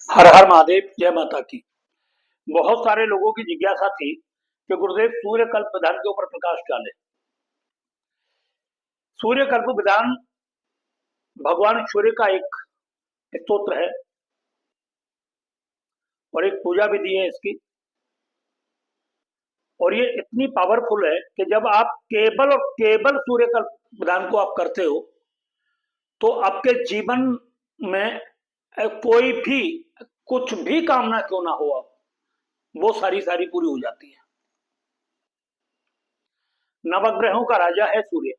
हर हर महादेव, जय माता की। बहुत सारे लोगों की जिज्ञासा थी कि गुरुदेव सूर्य कल्प विधान के ऊपर प्रकाश डालें। सूर्य कल्प विधान भगवान सूर्य का एक स्तोत्र है और एक पूजा विधि है इसकी। और ये इतनी पावरफुल है कि जब आप केवल और केवल सूर्य कल्प विधान को आप करते हो तो आपके जीवन में कोई भी कुछ भी कामना क्यों ना हो, आप वो सारी सारी पूरी हो जाती है। नवग्रहों का राजा है सूर्य।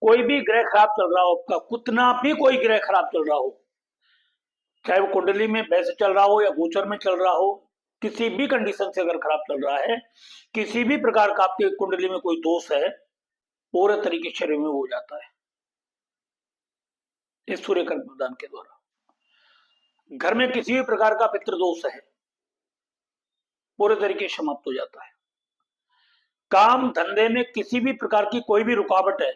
कोई भी ग्रह खराब चल रहा हो आपका, कितना भी कोई ग्रह खराब चल रहा हो, चाहे वो कुंडली में वैसे चल रहा हो या गोचर में चल रहा हो, किसी भी कंडीशन से अगर खराब चल रहा है, किसी भी प्रकार का आपके कुंडली में कोई दोष है, पूरे तरीके से रिमूव हो जाता है इस सूर्य कल्प प्रदान के द्वारा। घर में किसी भी प्रकार का पितृदोष है, पूरे तरीके से समाप्त हो जाता है। काम धंधे में किसी भी प्रकार की कोई भी रुकावट है,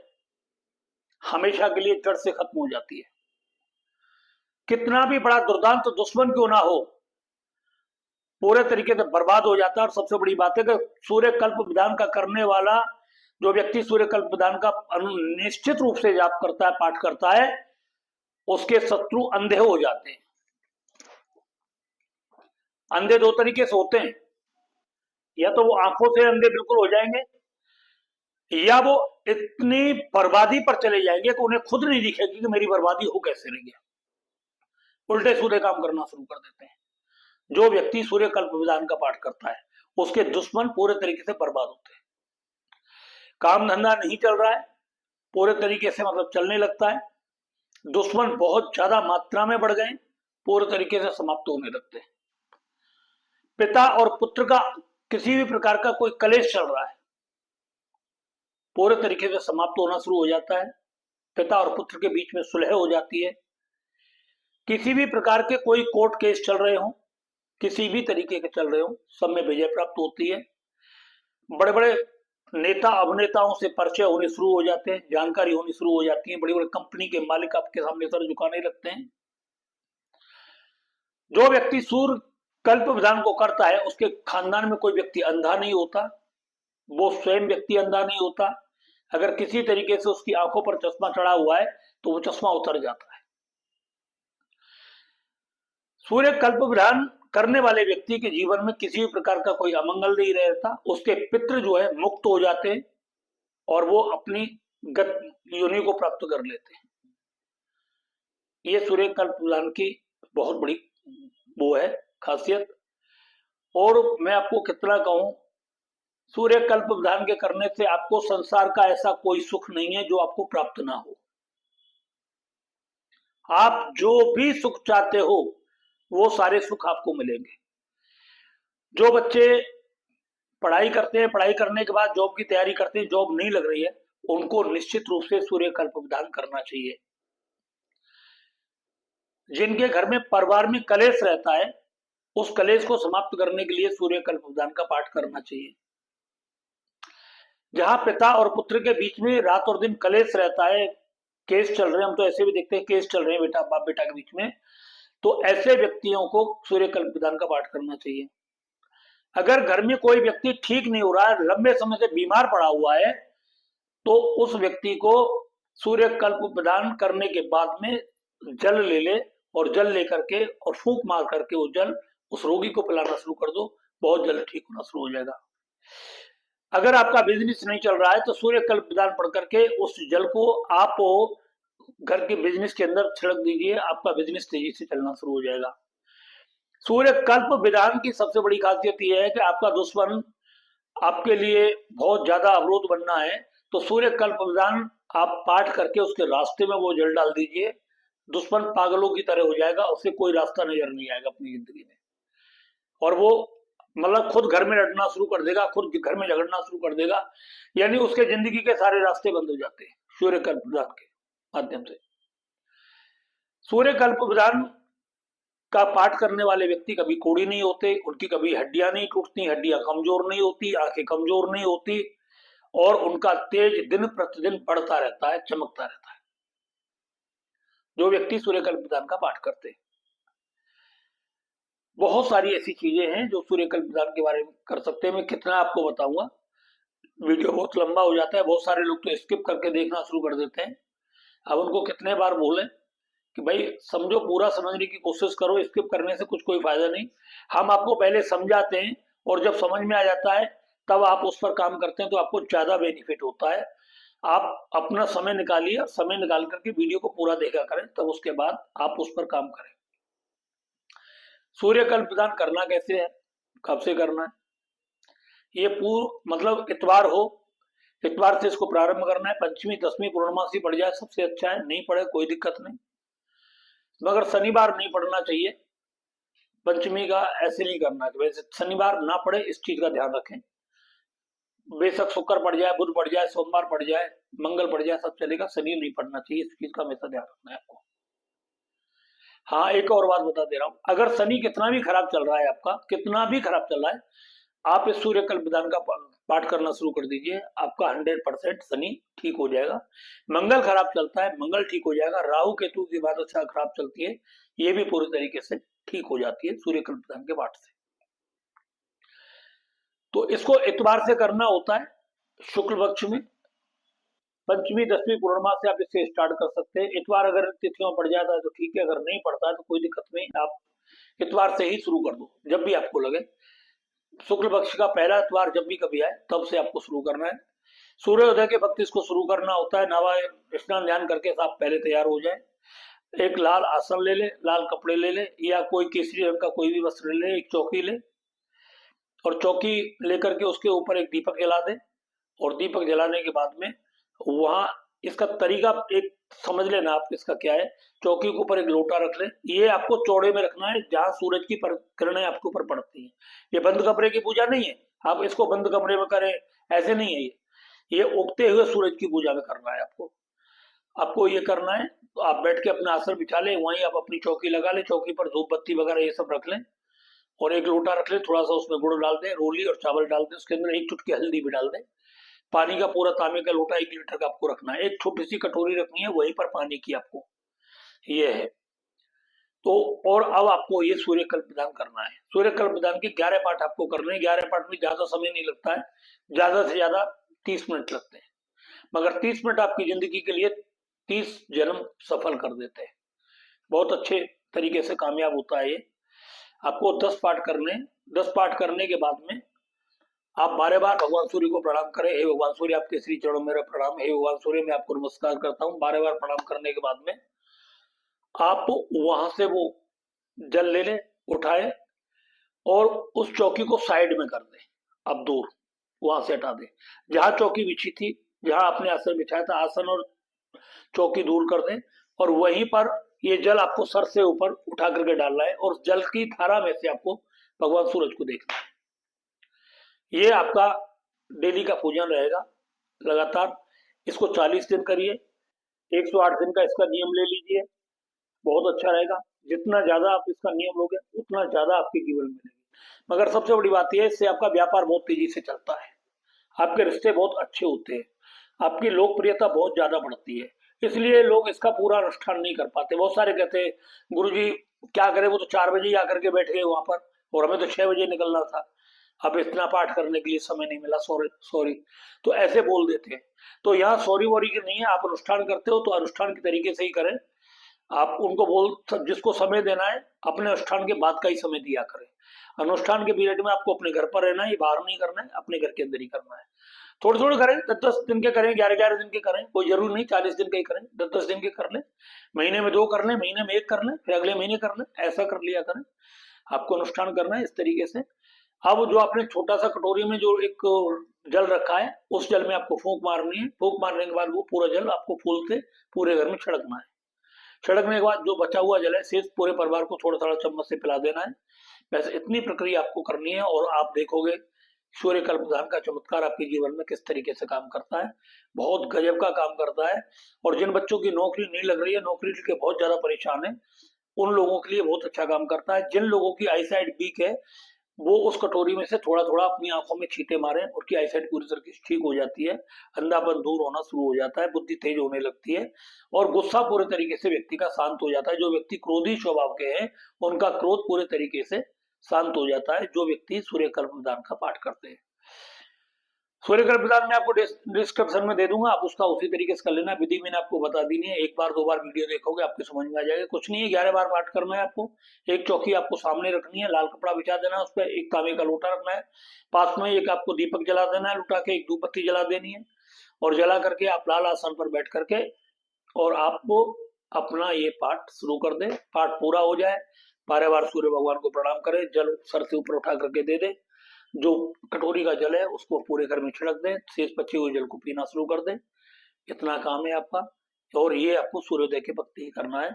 हमेशा के लिए जड़ से खत्म हो जाती है। कितना भी बड़ा दुर्दांत दुश्मन क्यों ना हो, पूरे तरीके से बर्बाद हो जाता है। और सबसे बड़ी बात है कि सूर्य कल्प विधान का करने वाला जो व्यक्ति सूर्य कल्प विधान का निश्चित रूप से जाप करता है, पाठ करता है, उसके शत्रु अंधे हो जाते हैं। अंधे दो तरीके से होते हैं, या तो वो आंखों से अंधे बिल्कुल हो जाएंगे, या वो इतनी बर्बादी पर चले जाएंगे कि उन्हें खुद नहीं दिखेगी कि मेरी बर्बादी हो कैसे रही है, उल्टे सूर्य काम करना शुरू कर देते हैं। जो व्यक्ति सूर्य कल्प विधान का पाठ करता है, उसके दुश्मन पूरे तरीके से बर्बाद होते हैं। काम धंधा नहीं चल रहा है, पूरे तरीके से मतलब चलने लगता है। दुश्मन बहुत ज्यादा मात्रा में बढ़ गए, पूरे तरीके से समाप्त होने लगते हैं। पिता और पुत्र का किसी भी प्रकार का कोई कलेश चल रहा है, पूरे तरीके से समाप्त होना शुरू हो जाता है। पिता और पुत्र के बीच में सुलह हो जाती है। किसी भी प्रकार के कोई कोर्ट केस चल रहे हो, किसी भी तरीके के चल रहे हो, सब में विजय प्राप्त होती है। बड़े बड़े नेता अभिनेताओं से परिचय होने शुरू हो जाते हैं, जानकारी होनी शुरू हो जाती है। बड़ी बड़ी कंपनी के मालिक आपके सामने सर झुकाने लगते हैं। जो व्यक्ति सूर्य कल्प विधान को करता है, उसके खानदान में कोई व्यक्ति अंधा नहीं होता, वो स्वयं व्यक्ति अंधा नहीं होता। अगर किसी तरीके से उसकी आंखों पर चश्मा चढ़ा हुआ है तो वो चश्मा उतर जाता है। सूर्य कल्प विधान करने वाले व्यक्ति के जीवन में किसी भी प्रकार का कोई अमंगल नहीं रहता। उसके पितृ जो है मुक्त हो जाते हैं और वो अपनी गत योनि को प्राप्त कर लेते हैं। ये सूर्य कल्प विधान की बहुत बड़ी वो है खासियत। और मैं आपको कितना कहूं, सूर्य कल्प विधान के करने से आपको संसार का ऐसा कोई सुख नहीं है जो आपको प्राप्त ना हो। आप जो भी सुख चाहते हो वो सारे सुख आपको मिलेंगे। जो बच्चे पढ़ाई करते हैं, पढ़ाई करने के बाद जॉब की तैयारी करते हैं, जॉब नहीं लग रही है, उनको निश्चित रूप से सूर्य कल्प विधान करना चाहिए। जिनके घर में परिवार में कलेश रहता है, उस कलेश को समाप्त करने के लिए सूर्य कल्प विधान का पाठ करना चाहिए। जहां पिता और पुत्र के बीच में रात और दिन कलेश रहता है, केस चल रहे हैं, हम तो ऐसे भी देखते हैं केस चल रहे हैं बेटा बाप बेटा के बीच में, तो ऐसे व्यक्तियों को सूर्य कल्प विधान का पाठ करना चाहिए। अगर घर में कोई व्यक्ति ठीक नहीं हो रहा है, लंबे समय से बीमार पड़ा हुआ है, तो उस व्यक्ति को सूर्य कल्प विधान करने के बाद में जल ले ले, और जल लेकर के और फूंक मार करके वो जल उस रोगी को पिलाना शुरू कर दो, बहुत जल्द ठीक होना शुरू हो जाएगा। अगर आपका बिजनेस नहीं चल रहा है तो सूर्य कल्प विधान पढ़ करके उस जल को आप घर के बिजनेस के अंदर छिड़क दीजिए, आपका बिजनेस तेजी से चलना शुरू हो जाएगा। सूर्य कल्प विधान की सबसे बड़ी खासियत यह है कि आपका दुश्मन आपके लिए बहुत ज्यादा अवरोध बनना है, तो सूर्य कल्प विधान आप पाठ करके उसके रास्ते में वो जल डाल दीजिए। दुश्मन पागलों की तरह हो जाएगा, उसे कोई रास्ता नजर नहीं आएगा अपनी जिंदगी में, और वो मतलब खुद घर में लड़ना शुरू कर देगा, खुद घर में झगड़ना शुरू कर देगा। यानी उसके जिंदगी के सारे रास्ते बंद हो जाते हैं सूर्य कल्प विधान के माध्यम से। सूर्य कल्प विधान का पाठ करने वाले व्यक्ति कभी कोढ़ी नहीं होते, उनकी कभी हड्डियां नहीं टूटती, हड्डियां कमजोर नहीं होती, आंखें कमजोर नहीं होती, और उनका तेज दिन प्रतिदिन बढ़ता रहता है, चमकता रहता है, जो व्यक्ति सूर्य कल्प विधान का पाठ करते हैं। बहुत सारी ऐसी चीजें हैं जो सूर्यकल्प विधान के बारे में कर सकते हैं। मैं कितना आपको बताऊंगा, वीडियो बहुत लंबा हो जाता है। बहुत सारे लोग तो स्किप करके देखना शुरू कर देते हैं। अब उनको कितने बार बोले कि भाई समझो, पूरा समझने की कोशिश करो, स्किप करने से कुछ कोई फायदा नहीं। हम आपको पहले समझाते हैं और जब समझ में आ जाता है तब आप उस पर काम करते हैं तो आपको ज्यादा बेनिफिट होता है। आप अपना समय निकालिए और समय निकाल करके वीडियो को पूरा देखा करें, तब उसके बाद आप उस पर काम करें। सूर्यकल्प प्रदान करना कैसे है, कब से करना है, ये पूर्व मतलब इतवार हो, इतवार से इसको प्रारंभ करना है। पंचमी दसवीं पूर्णमासी पड़ जाए सबसे अच्छा है, नहीं पड़े कोई दिक्कत नहीं, मगर शनिवार नहीं पड़ना चाहिए पंचमी का, ऐसे नहीं करना है। वैसे शनिवार ना पड़े इस चीज का ध्यान रखें। बेशक शुक्र पड़ जाए, बुध पड़ जाए, सोमवार पड़ जाए, मंगल पड़ जाए, सब चलेगा, शनि नहीं पड़ना चाहिए, इस चीज का हमेशा ध्यान रखना है आपको। हाँ, एक और बात बता दे रहा हूँ, अगर शनि कितना भी खराब चल रहा है, आपका कितना भी खराब चल रहा है, आप इस सूर्यकल्प विधान का पाठ करना शुरू कर दीजिए, आपका 100% शनि ठीक हो जाएगा। मंगल खराब चलता है, मंगल ठीक हो जाएगा। राहु केतु की बात अच्छा खराब चलती है, ये भी पूरी तरीके से ठीक हो जाती है सूर्यकल्प विधान के पाठ से। तो इसको इतवार से करना होता है, शुक्ल पक्ष में पंचमी दसवीं पूर्णिमा से आप इससे स्टार्ट कर सकते हैं। इतवार अगर तिथियों पड़ जाता है तो ठीक है, अगर नहीं पड़ता है तो कोई दिक्कत नहीं, आप इतवार से ही शुरू कर दो जब भी आपको लगे। शुक्ल पक्ष का पहला इतवार जब भी कभी आए तब से आपको शुरू करना है। सूर्योदय के वक्त इसको शुरू करना होता है। नवा स्नान ध्यान करके आप पहले तैयार हो जाए, एक लाल आसन ले ले, लाल कपड़े ले ले, या कोई केसरी रंग का कोई भी वस्त्र ले ले, एक चौकी ले, और चौकी लेकर के उसके ऊपर एक दीपक जला दे, और दीपक जलाने के बाद में वहां इसका तरीका एक समझ लेना आप, इसका क्या है। चौकी के ऊपर एक लोटा रख ले, ये आपको चौड़े में रखना है जहां सूरज की किरणें आपके ऊपर पड़ती हैं। ये बंद कमरे की पूजा नहीं है, आप इसको बंद कमरे में करें ऐसे नहीं है। ये उगते हुए सूरज की पूजा में करना है आपको। आपको ये करना है तो आप बैठ के अपना आसन बिछा ले, वहीं आप अपनी चौकी लगा ले, चौकी पर धूप बत्ती वगैरह ये सब रख लें, और एक लोटा रख ले, थोड़ा सा उसमें गुड़ डाल दें, रोली और चावल डाल दें, उसके अंदर एक चुटकी हल्दी भी डाल दें। पानी का पूरा तांबे का लोटा 1 लीटर का आपको रखना है, एक छोटी सी कटोरी रखनी है वहीं पर पानी की आपको, ये है। तो और अब आपको ये सूर्यकल्प विधान करना है। सूर्यकल्प विधान के 11 पाठ आपको करने हैं। 11 पाठ में ज्यादा समय नहीं लगता है, ज्यादा से ज्यादा 30 मिनट लगते हैं, मगर 30 मिनट आपकी जिंदगी के लिए 30 जन्म सफल कर देते हैं। बहुत अच्छे तरीके से कामयाब होता है ये। आपको 10 पाठ करने, 10 पाठ करने के बाद में आप 12 बार भगवान सूर्य को प्रणाम करें। हे भगवान सूर्य, आपके श्री चरणों में मेरा प्रणाम। हे भगवान सूर्य, मैं आपको नमस्कार करता हूँ। 12 बार प्रणाम करने के बाद में आप वहां से वो जल ले ले, उठाए, और उस चौकी को साइड में कर दे, अब दूर वहां से हटा दे। जहां चौकी बिछी थी, जहां आपने आसन बिछाया था, आसन और चौकी दूर कर दे, और वहीं पर ये जल आपको सर से ऊपर उठा करके डालना है, और जल की धारा में से आपको भगवान सूरज को देखना है। ये आपका डेली का पूजन रहेगा लगातार। इसको 40 दिन करिए, 108 दिन का इसका नियम ले लीजिए, बहुत अच्छा रहेगा। जितना ज्यादा आप इसका नियम लोगे उतना ज्यादा आपके जीवन में मिलेगी। मगर सबसे बड़ी बात यह है, इससे आपका व्यापार बहुत तेजी से चलता है, आपके रिश्ते बहुत अच्छे होते हैं, आपकी लोकप्रियता बहुत ज्यादा बढ़ती है। इसलिए लोग इसका पूरा अनुष्ठान नहीं कर पाते। बहुत सारे कहते हैं गुरुजी क्या करें, वो तो 4 बजे ही आकर के बैठ गए वहां पर, और हमें तो 6 बजे निकलना था, अब इतना पाठ करने के लिए समय नहीं मिला, सॉरी सॉरी, तो ऐसे बोल देते हैं। तो यहाँ सॉरी वॉरी की नहीं है, आप अनुष्ठान करते हो तो अनुष्ठान के तरीके से ही करें। आप उनको बोल, जिसको समय देना है अपने अनुष्ठान के बाद का ही समय दिया करें। अनुष्ठान के पीरियड में आपको अपने घर पर रहना है, बाहर नहीं करना है, अपने घर के अंदर ही करना है। थोड़े थोड़े करें, 10-10 दिन के करें, 11-11 दिन के करें, कोई जरूरी नहीं 40 दिन के ही करें, 10-10 दिन के कर लें, महीने में 2 कर लें, महीने में 1 कर लें, फिर अगले महीने कर लें, ऐसा कर लिया करें। आपको अनुष्ठान करना है इस तरीके से। अब जो आपने छोटा सा कटोरी में जो एक जल रखा है, उस जल में आपको फूंक मारनी है। फूंक मारने के बाद वो पूरा जल आपको फूल से पूरे घर में छिड़कना है। छिड़कने के बाद जो बचा हुआ जल है शेष पूरे परिवार को थोड़ा थोड़ा चम्मच से पिला देना है। वैसे इतनी प्रक्रिया आपको करनी है, और आप देखोगे सूर्यकल्प विधान का चमत्कार आपके जीवन में किस तरीके से काम करता है। बहुत गजब का काम करता है। और जिन बच्चों की नौकरी नहीं लग रही है, नौकरी के बहुत ज्यादा परेशान है, उन लोगों के लिए बहुत अच्छा काम करता है। जिन लोगों की आई साइड वीक है, वो उस कटोरी में से थोड़ा थोड़ा अपनी आंखों में छींटे मारें, उनकी आई साइड पूरी तरह से ठीक हो जाती है, अंधापन दूर होना शुरू हो जाता है, बुद्धि तेज होने लगती है, और गुस्सा पूरे तरीके से व्यक्ति का शांत हो जाता है। जो व्यक्ति क्रोधी स्वभाव के हैं, उनका क्रोध पूरे तरीके से शांत हो जाता है जो व्यक्ति सूर्य कल्प विधान का पाठ करते हैं। सूर्य कल्प विधान मैं आपको डिस्क्रिप्शन में दे दूंगा, आप उसका उसी तरीके से कर लेना। विधि मैंने आपको बता दी नहीं है, एक बार दो बार वीडियो देखोगे आपके समझ में आ जाएगा। कुछ नहीं है, 11 बार पाठ करना है आपको। एक चौकी आपको सामने रखनी है, लाल कपड़ा बिछा देना है, उस पर एक तांबे का लोटा रखना है, पास में एक आपको दीपक जला देना है, लुटा के एक धूप बत्ती जला देनी है, और जला करके आप लाल आसन पर बैठ करके और आपको अपना ये पाठ शुरू कर दे। पाठ पूरा हो जाए, 12 बार सूर्य भगवान को प्रणाम करें, जल सर से ऊपर उठा करके दे दे, जो कटोरी का जल है उसको पूरे घर में छिड़क दें, शेष बचे हुए जल को पीना शुरू कर दें। इतना काम है आपका, और ये आपको सूर्योदय के वक्त ही करना है।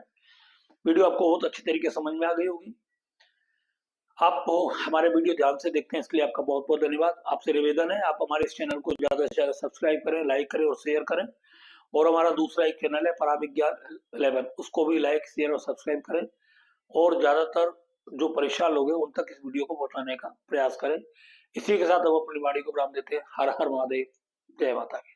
वीडियो आपको बहुत अच्छी तरीके समझ में आ गई होगी। आप हमारे वीडियो ध्यान से देखते हैं, इसके लिए आपका बहुत बहुत धन्यवाद। आपसे निवेदन है आप हमारे इस चैनल को ज्यादा से ज्यादा सब्सक्राइब करें, लाइक करें और शेयर करें। और हमारा दूसरा एक चैनल है पराविज्ञान 11, उसको भी लाइक शेयर और सब्सक्राइब करें, और ज्यादातर जो परेशान लोग हैं उन तक इस वीडियो को पहुंचाने का प्रयास करें। इसी के साथ हम अपनी वाणी को विराम देते हैं। हर हर महादेव, जय माता की।